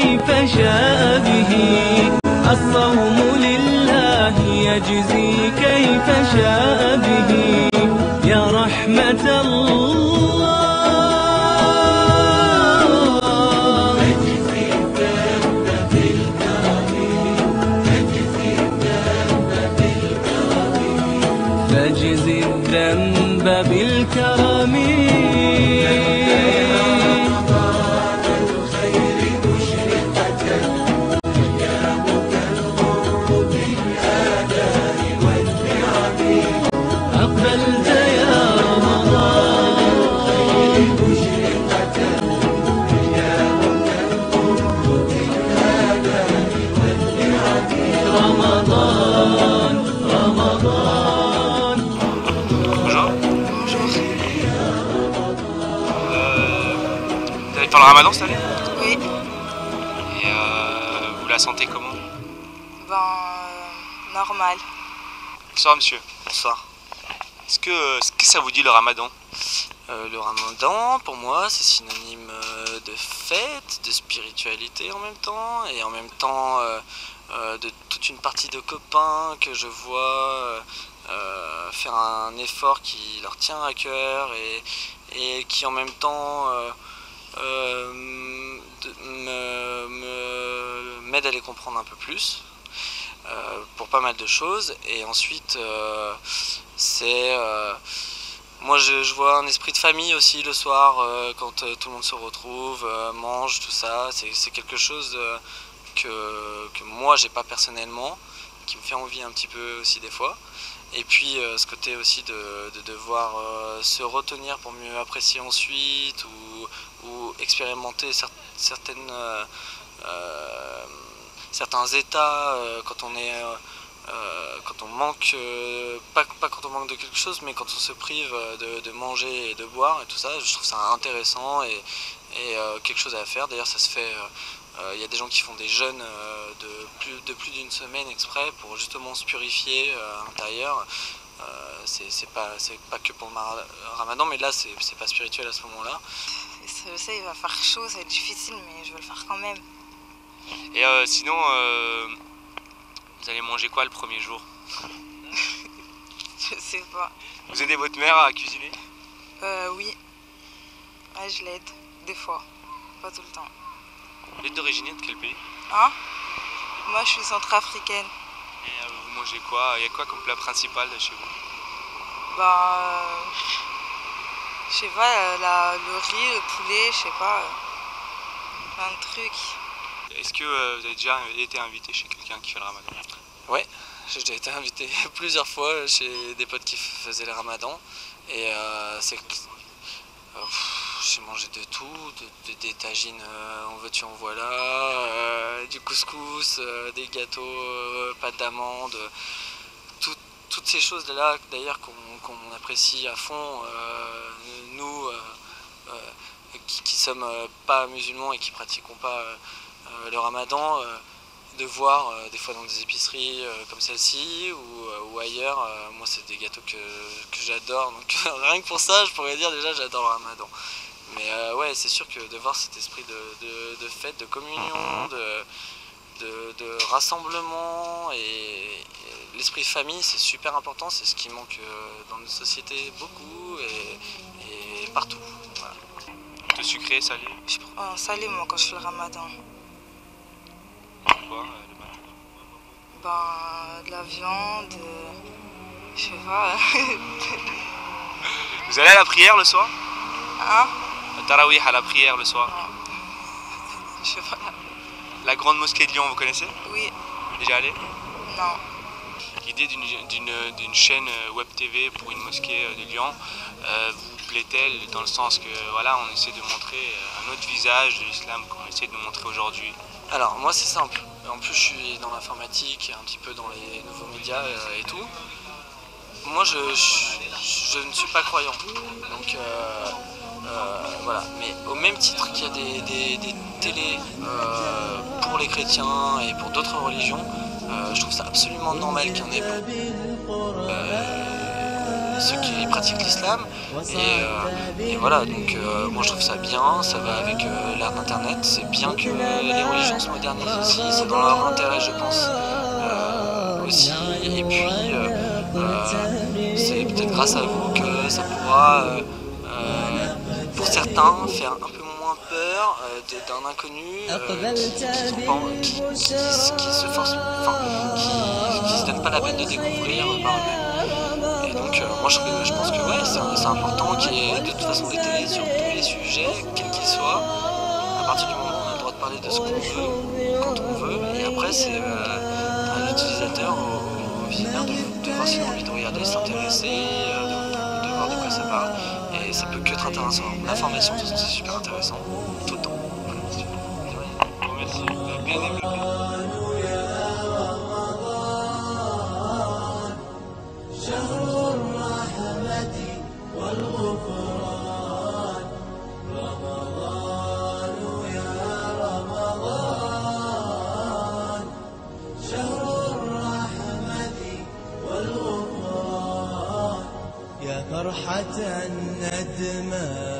كيف شاء به الصوم لله يجزي كيف شاء به يا رحمة الله فاجزي الذنب بالكرم فاجزي الذنب بالكرم Vous allez faire le ramadan cette année? Oui. Et vous la sentez comment? Normal. Bonsoir monsieur. Bonsoir. Est-ce que ça vous dit le ramadan? Le ramadan, pour moi, c'est synonyme de fête, de spiritualité en même temps, et en même temps de toute une partie de copains que je vois faire un effort qui leur tient à cœur et qui en même temps m'aide à les comprendre un peu plus pour pas mal de choses. Et ensuite, moi je vois un esprit de famille aussi le soir quand tout le monde se retrouve, mange, tout ça. C'est quelque chose que moi j'ai pas personnellement, qui me fait envie un petit peu aussi des fois. Et puis ce côté aussi de devoir se retenir pour mieux apprécier ensuite ou expérimenter certains états quand on est quand on manque, pas quand on manque de quelque chose, mais quand on se prive de manger et de boire et tout ça. Je trouve ça intéressant et quelque chose à faire. D'ailleurs ça se fait, il y a des gens qui font des jeûnes de plus d'une semaine exprès pour justement se purifier à l'intérieur. C'est pas que pour le ramadan, mais là c'est pas spirituel à ce moment-là. Je sais, il va faire chaud, ça va être difficile, mais je vais le faire quand même. Et sinon, vous allez manger quoi le premier jour? Je sais pas. Vous aidez votre mère à cuisiner? Oui. Ouais, je l'aide, des fois. Pas tout le temps. Vous êtes d'origine de quel pays? Hein? Moi, je suis centrafricaine. Et vous mangez quoi? Il y a quoi comme plat principal chez vous? Je sais pas, le riz, le poulet, je sais pas. Plein de trucs. Est-ce que vous avez déjà été invité chez quelqu'un qui fait le ramadan? Ouais, j'ai déjà été invité plusieurs fois chez des potes qui faisaient le ramadan. Et j'ai mangé de tout, des tagines en veux-tu en voilà, du couscous, des gâteaux, pâte d'amande, toutes ces choses-là d'ailleurs qu'on apprécie à fond, nous qui sommes pas musulmans et qui pratiquons pas le ramadan, de voir des fois dans des épiceries comme celle-ci ou ailleurs. Moi c'est des gâteaux que j'adore, donc rien que pour ça je pourrais dire déjà j'adore le ramadan. Mais ouais, c'est sûr que de voir cet esprit de fête, de communion, de rassemblement et l'esprit famille, c'est super important, c'est ce qui manque dans notre société beaucoup et partout. Voilà. De sucré, salé? Je prends un salé moi quand je fais le ramadan. Pourquoi le matin? De la viande, je sais pas. Vous allez à la prière le soir? Hein? Le tarawih, à la prière le soir? Je sais pas. La grande mosquée de Lyon, vous connaissez? Oui. Déjà allé? Non. L'idée d'une chaîne web TV pour une mosquée de Lyon vous plaît-elle, dans le sens que voilà, on essaie de montrer un autre visage de l'islam qu'on essaie de montrer aujourd'hui? Alors moi c'est simple, en plus je suis dans l'informatique, un petit peu dans les nouveaux médias et tout. Moi je ne suis pas croyant, donc voilà. Mais au même titre qu'il y a des télés pour les chrétiens et pour d'autres religions, je trouve ça absolument normal qu'il y en ait pour ceux qui pratiquent l'islam. Et voilà, donc moi je trouve ça bien, ça va avec l'ère d'internet, c'est bien que les religions se modernisent aussi, c'est dans leur intérêt je pense aussi, et puis c'est peut-être grâce à vous que ça pourra pour certains faire un peu moins peur d'un inconnu qui se force, enfin qui se donne pas la peine de découvrir par eux-mêmes. Et donc moi je pense que ouais, c'est important qu'il y ait de toute façon des télés sur tous les sujets, quels qu'ils soient. À partir du moment où on a le droit de parler de ce qu'on veut, quand on veut, et après c'est à l'utilisateur, au visionneur de voir s'il a envie de regarder, s'intéresser, de voir de quoi ça parle. Et ça peut que être intéressant. L'information, de toute façon, c'est super intéressant, tout le temps. Merci, vous avez bien développé. فرحة الندمة